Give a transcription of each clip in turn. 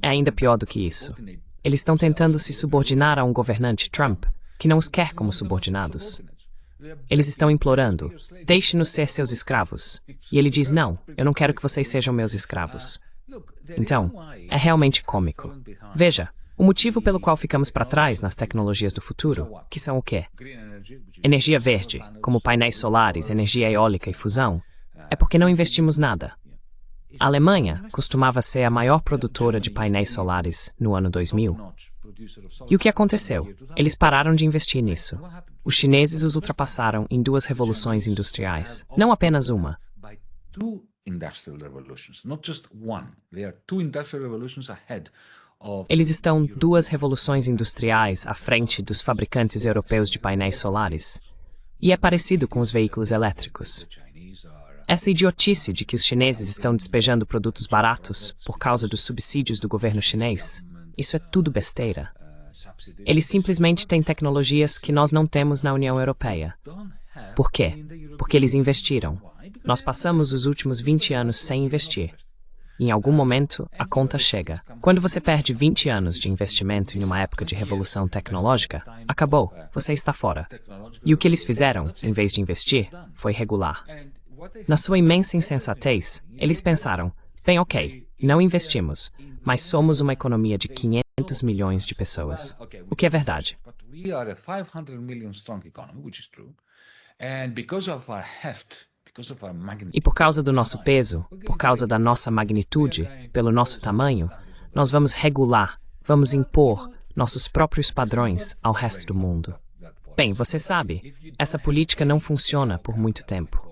É ainda pior do que isso. Eles estão tentando se subordinar a um governante, Trump, que não os quer como subordinados. Eles estão implorando, deixe-nos ser seus escravos. E ele diz, não, eu não quero que vocês sejam meus escravos. Então, é realmente cômico. Veja, o motivo pelo qual ficamos para trás nas tecnologias do futuro, que são o quê? Energia verde, como painéis solares, energia eólica e fusão, é porque não investimos nada. A Alemanha costumava ser a maior produtora de painéis solares no ano 2000. E o que aconteceu? Eles pararam de investir nisso. Os chineses os ultrapassaram em duas revoluções industriais, não apenas uma. Eles estão duas revoluções industriais à frente dos fabricantes europeus de painéis solares. E é parecido com os veículos elétricos. Essa idiotice de que os chineses estão despejando produtos baratos por causa dos subsídios do governo chinês, isso é tudo besteira. Eles simplesmente têm tecnologias que nós não temos na União Europeia. Por quê? Porque eles investiram. Nós passamos os últimos 20 anos sem investir. Em algum momento, a conta chega. Quando você perde 20 anos de investimento em uma época de revolução tecnológica, acabou, você está fora. E o que eles fizeram, em vez de investir, foi regular. Na sua imensa insensatez, eles pensaram, bem, ok, não investimos, mas somos uma economia de 500 milhões de pessoas. O que é verdade. E por causa do nosso peso, por causa da nossa magnitude, pelo nosso tamanho, nós vamos regular, vamos impor nossos próprios padrões ao resto do mundo. Bem, você sabe, essa política não funciona por muito tempo.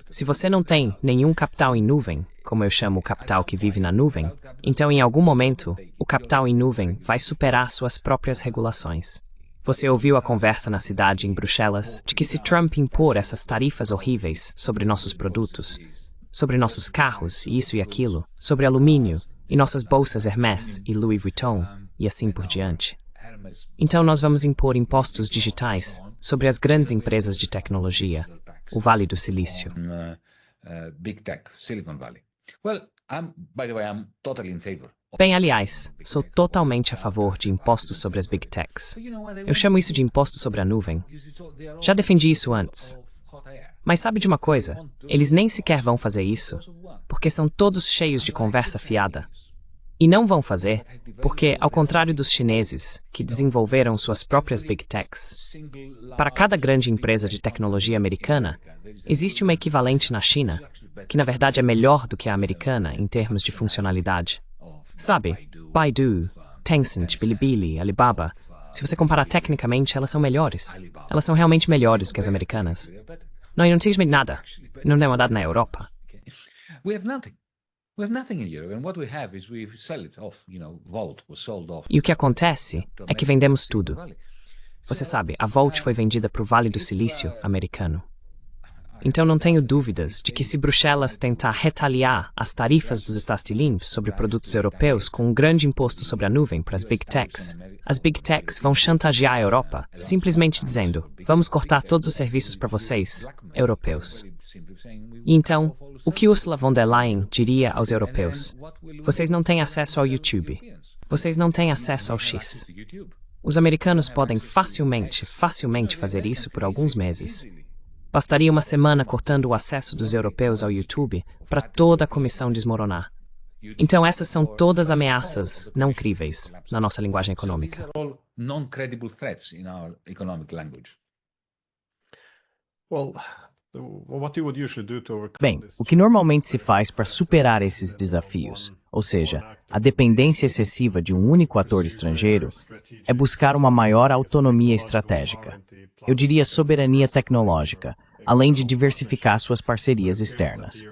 Se você não tem nenhum capital em nuvem, como eu chamo o capital que vive na nuvem, então em algum momento, o capital em nuvem vai superar suas próprias regulações. Você ouviu a conversa na cidade em Bruxelas de que se Trump impor essas tarifas horríveis sobre nossos produtos, sobre nossos carros e isso e aquilo, sobre alumínio e nossas bolsas Hermès e Louis Vuitton e assim por diante. Então nós vamos impor impostos digitais sobre as grandes empresas de tecnologia, o Vale do Silício. Bem, aliás, sou totalmente a favor de impostos sobre as Big Techs. Eu chamo isso de imposto sobre a nuvem. Já defendi isso antes. Mas sabe de uma coisa? Eles nem sequer vão fazer isso, porque são todos cheios de conversa fiada. E não vão fazer, porque, ao contrário dos chineses, que desenvolveram suas próprias Big Techs, para cada grande empresa de tecnologia americana, existe uma equivalente na China, que na verdade é melhor do que a americana em termos de funcionalidade. Sabe, Baidu, Tencent, Bilibili, Alibaba, se você comparar tecnicamente, elas são melhores. Elas são realmente melhores do que as americanas. Não, e não tem nada. Não tem nada na Europa. E o que acontece é que vendemos tudo. Você sabe, a Volt foi vendida para o Vale do Silício americano. Então não tenho dúvidas de que se Bruxelas tentar retaliar as tarifas dos Staatsdienst sobre produtos europeus com um grande imposto sobre a nuvem para as Big Techs, as Big Techs vão chantagear a Europa, simplesmente dizendo, vamos cortar todos os serviços para vocês, europeus. E então, o que Ursula von der Leyen diria aos europeus? Vocês não têm acesso ao YouTube. Vocês não têm acesso ao X. Os americanos podem facilmente fazer isso por alguns meses. Bastaria uma semana cortando o acesso dos europeus ao YouTube para toda a comissão desmoronar. Então essas são todas ameaças não críveis na nossa linguagem econômica. Bem, o que normalmente se faz para superar esses desafios, ou seja, a dependência excessiva de um único ator estrangeiro, é buscar uma maior autonomia estratégica. Eu diria soberania tecnológica, além de diversificar suas parcerias externas.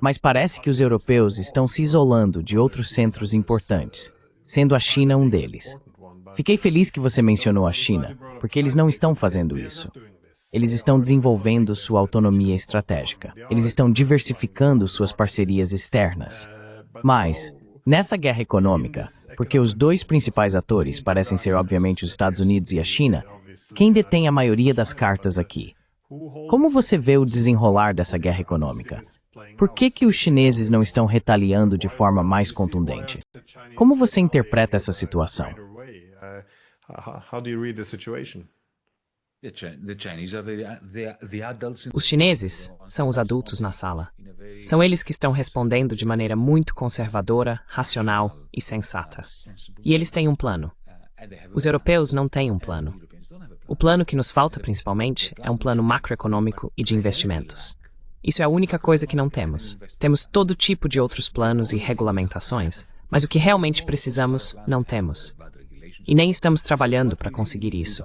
Mas parece que os europeus estão se isolando de outros centros importantes, sendo a China um deles. Fiquei feliz que você mencionou a China, porque eles não estão fazendo isso. Eles estão desenvolvendo sua autonomia estratégica. Eles estão diversificando suas parcerias externas. Mas, nessa guerra econômica, porque os dois principais atores parecem ser obviamente os Estados Unidos e a China, quem detém a maioria das cartas aqui? Como você vê o desenrolar dessa guerra econômica? Por que os chineses não estão retaliando de forma mais contundente? Como você interpreta essa situação? Os chineses são os adultos na sala. São eles que estão respondendo de maneira muito conservadora, racional e sensata. E eles têm um plano. Os europeus não têm um plano. O plano que nos falta, principalmente, é um plano macroeconômico e de investimentos. Isso é a única coisa que não temos. Temos todo tipo de outros planos e regulamentações, mas o que realmente precisamos, não temos. E nem estamos trabalhando para conseguir isso.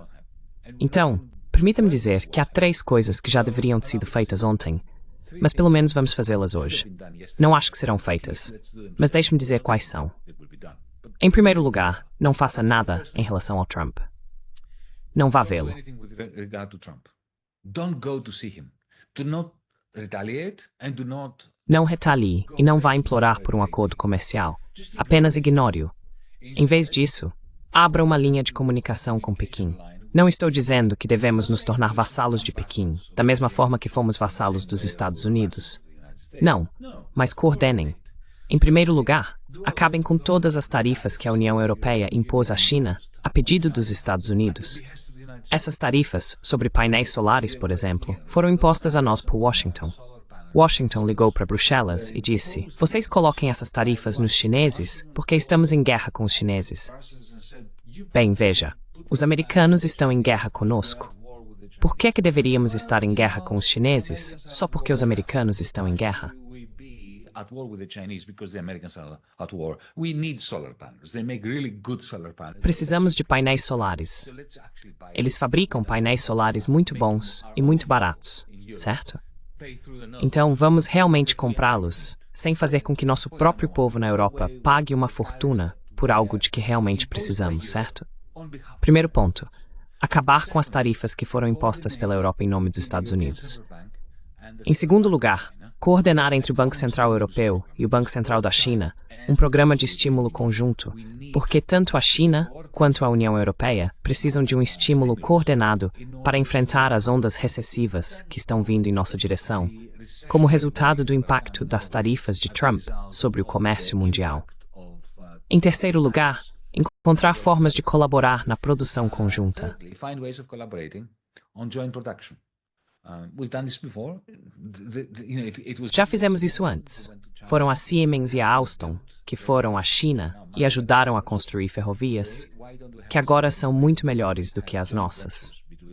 Então, permita-me dizer que há 3 coisas que já deveriam ter sido feitas ontem, mas pelo menos vamos fazê-las hoje. Não acho que serão feitas, mas deixe-me dizer quais são. Em primeiro lugar, não faça nada em relação ao Trump. Não vá vê-lo. Não retalie e não vá implorar por um acordo comercial. Apenas ignore-o. Em vez disso, abra uma linha de comunicação com Pequim. Não estou dizendo que devemos nos tornar vassalos de Pequim, da mesma forma que fomos vassalos dos Estados Unidos. Não, mas coordenem. Em primeiro lugar, acabem com todas as tarifas que a União Europeia impôs à China a pedido dos Estados Unidos. Essas tarifas sobre painéis solares, por exemplo, foram impostas a nós por Washington. Washington ligou para Bruxelas e disse: "Vocês coloquem essas tarifas nos chineses porque estamos em guerra com os chineses." Bem, veja, os americanos estão em guerra conosco. Por que deveríamos estar em guerra com os chineses só porque os americanos estão em guerra? Precisamos de painéis solares. Eles fabricam painéis solares muito bons e muito baratos, certo? Então vamos realmente comprá-los, sem fazer com que nosso próprio povo na Europa pague uma fortuna por algo de que realmente precisamos, certo? Primeiro ponto. Acabar com as tarifas que foram impostas pela Europa em nome dos Estados Unidos. Em segundo lugar, coordenar entre o Banco Central Europeu e o Banco Central da China um programa de estímulo conjunto, porque tanto a China quanto a União Europeia precisam de um estímulo coordenado para enfrentar as ondas recessivas que estão vindo em nossa direção, como resultado do impacto das tarifas de Trump sobre o comércio mundial. Em terceiro lugar, encontrar formas de colaborar na produção conjunta. Já fizemos isso antes. Foram a Siemens e a Alstom que foram à China e ajudaram a construir ferrovias, que agora são muito melhores do que as nossas.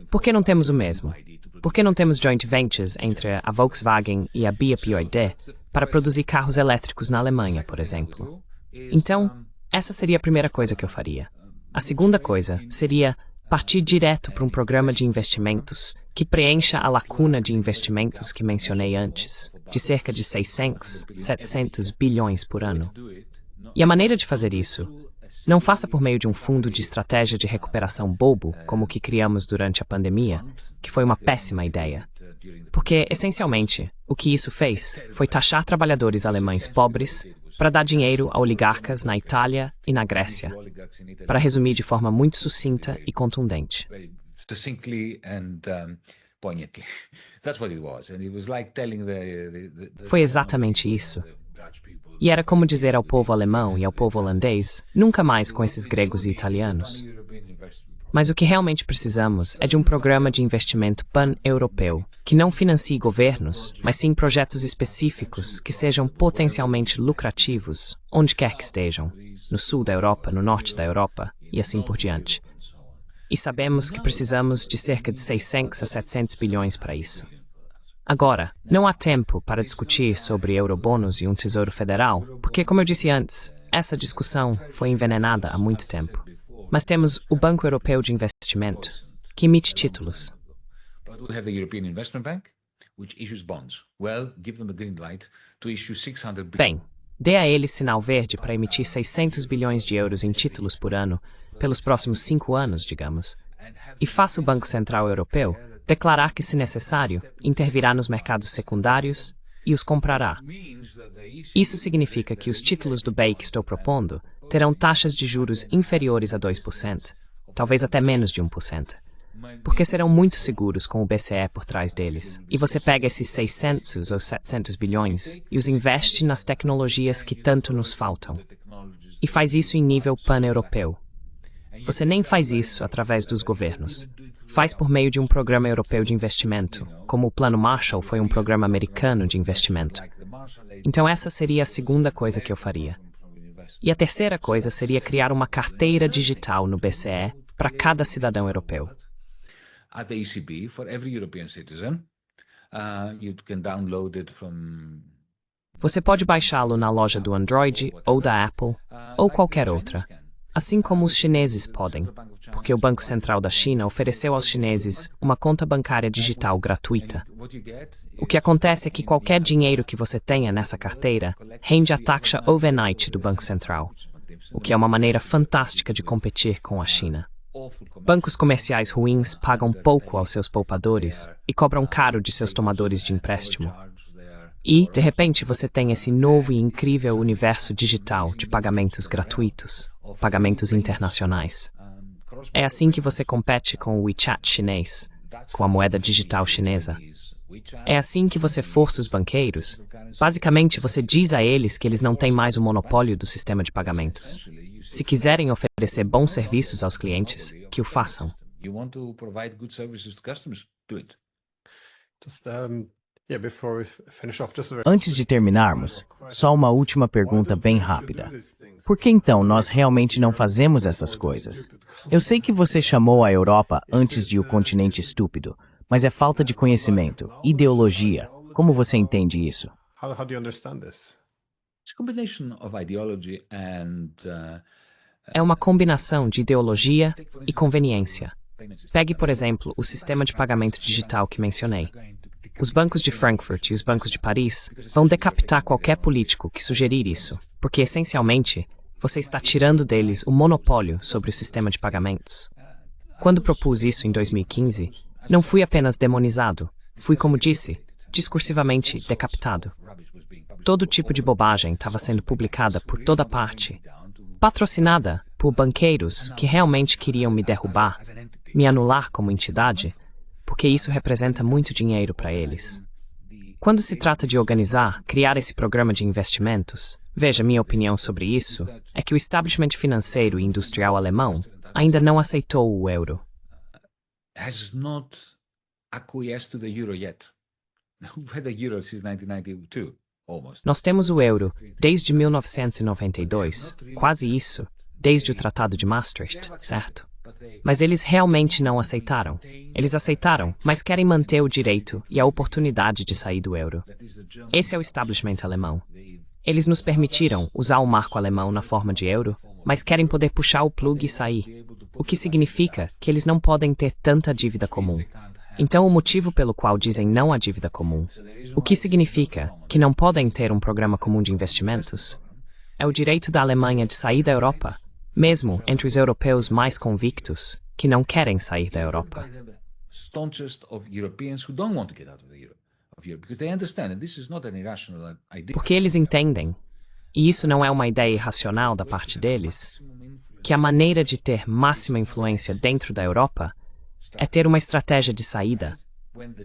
Por que não temos o mesmo? Por que não temos joint ventures entre a Volkswagen e a BYD para produzir carros elétricos na Alemanha, por exemplo? Então, essa seria a primeira coisa que eu faria. A segunda coisa seria partir direto para um programa de investimentos que preencha a lacuna de investimentos que mencionei antes, de cerca de 600, 700 bilhões por ano. E a maneira de fazer isso, não faça por meio de um fundo de estratégia de recuperação bobo, como o que criamos durante a pandemia, que foi uma péssima ideia. Porque, essencialmente, o que isso fez foi taxar trabalhadores alemães pobres para dar dinheiro a oligarcas na Itália e na Grécia, para resumir de forma muito sucinta e contundente. Foi exatamente isso. E era como dizer ao povo alemão e ao povo holandês, nunca mais com esses gregos e italianos. Mas o que realmente precisamos é de um programa de investimento pan-europeu, que não financie governos, mas sim projetos específicos que sejam potencialmente lucrativos, onde quer que estejam, no sul da Europa, no norte da Europa, e assim por diante. E sabemos que precisamos de cerca de 600 a 700 bilhões para isso. Agora, não há tempo para discutir sobre eurobônus e um tesouro federal, porque, como eu disse antes, essa discussão foi envenenada há muito tempo. Mas temos o Banco Europeu de Investimento, que emite títulos. Bem, dê a eles sinal verde para emitir 600 bilhões de euros em títulos por ano, pelos próximos 5 anos, digamos. E faça o Banco Central Europeu declarar que, se necessário, intervirá nos mercados secundários e os comprará. Isso significa que os títulos do BEI que estou propondo terão taxas de juros inferiores a 2%, talvez até menos de 1%. porque serão muito seguros com o BCE por trás deles. E você pega esses 600 ou 700 bilhões e os investe nas tecnologias que tanto nos faltam. E faz isso em nível pan-europeu. Você nem faz isso através dos governos. Faz por meio de um programa europeu de investimento, como o Plano Marshall foi um programa americano de investimento. Então essa seria a segunda coisa que eu faria. E a terceira coisa seria criar uma carteira digital no BCE para cada cidadão europeu. At the ECB, for every European citizen, you can download it from... Você pode baixá-lo na loja do Android ou da Apple ou qualquer outra, assim como os chineses podem, porque o Banco Central da China ofereceu aos chineses uma conta bancária digital gratuita. O que acontece é que qualquer dinheiro que você tenha nessa carteira rende a taxa overnight do Banco Central, o que é uma maneira fantástica de competir com a China. Bancos comerciais ruins pagam pouco aos seus poupadores e cobram caro de seus tomadores de empréstimo. E, de repente, você tem esse novo e incrível universo digital de pagamentos gratuitos, pagamentos internacionais. É assim que você compete com o WeChat chinês, com a moeda digital chinesa. É assim que você força os banqueiros. Basicamente, você diz a eles que eles não têm mais o monopólio do sistema de pagamentos. Se quiserem oferecer bons serviços aos clientes, que o façam. Antes de terminarmos, só uma última pergunta bem rápida. Por que então nós realmente não fazemos essas coisas? Eu sei que você chamou a Europa antes de o continente estúpido, mas é falta de conhecimento, ideologia. Como você entende isso? É uma combinação de ideologia e conveniência. Pegue, por exemplo, o sistema de pagamento digital que mencionei. Os bancos de Frankfurt e os bancos de Paris vão decapitar qualquer político que sugerir isso, porque, essencialmente, você está tirando deles o monopólio sobre o sistema de pagamentos. Quando propus isso em 2015, não fui apenas demonizado, fui, como disse, discursivamente decapitado. Todo tipo de bobagem estava sendo publicada por toda parte, patrocinada por banqueiros que realmente queriam me derrubar, me anular como entidade, porque isso representa muito dinheiro para eles. Quando se trata de organizar, criar esse programa de investimentos, veja, minha opinião sobre isso é que o establishment financeiro e industrial alemão ainda não aceitou o euro. Has not acquiesced to the euro yet. We've had the euro since 1992, almost. Nós temos o euro desde 1992, quase isso, desde o Tratado de Maastricht, certo? Mas eles realmente não aceitaram. Eles aceitaram, mas querem manter o direito e a oportunidade de sair do euro. Esse é o establishment alemão. Eles nos permitiram usar o marco alemão na forma de euro, mas querem poder puxar o plug e sair, o que significa que eles não podem ter tanta dívida comum. Então, o motivo pelo qual dizem não à dívida comum, o que significa que não podem ter um programa comum de investimentos, é o direito da Alemanha de sair da Europa, mesmo entre os europeus mais convictos que não querem sair da Europa. Porque eles entendem, e isso não é uma ideia irracional da parte deles, que a maneira de ter máxima influência dentro da Europa é ter uma estratégia de saída,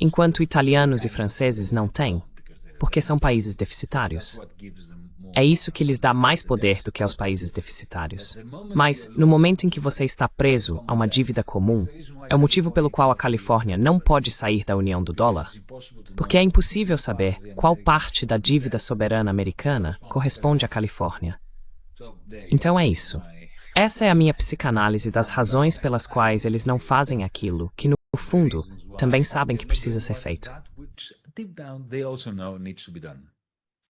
enquanto italianos e franceses não têm, porque são países deficitários. É isso que lhes dá mais poder do que aos países deficitários. Mas, no momento em que você está preso a uma dívida comum, é o motivo pelo qual a Califórnia não pode sair da união do dólar, porque é impossível saber qual parte da dívida soberana americana corresponde à Califórnia. Então é isso. Essa é a minha psicanálise das razões pelas quais eles não fazem aquilo que, no fundo, também sabem que precisa ser feito. Deep down, they also know it needs to be done.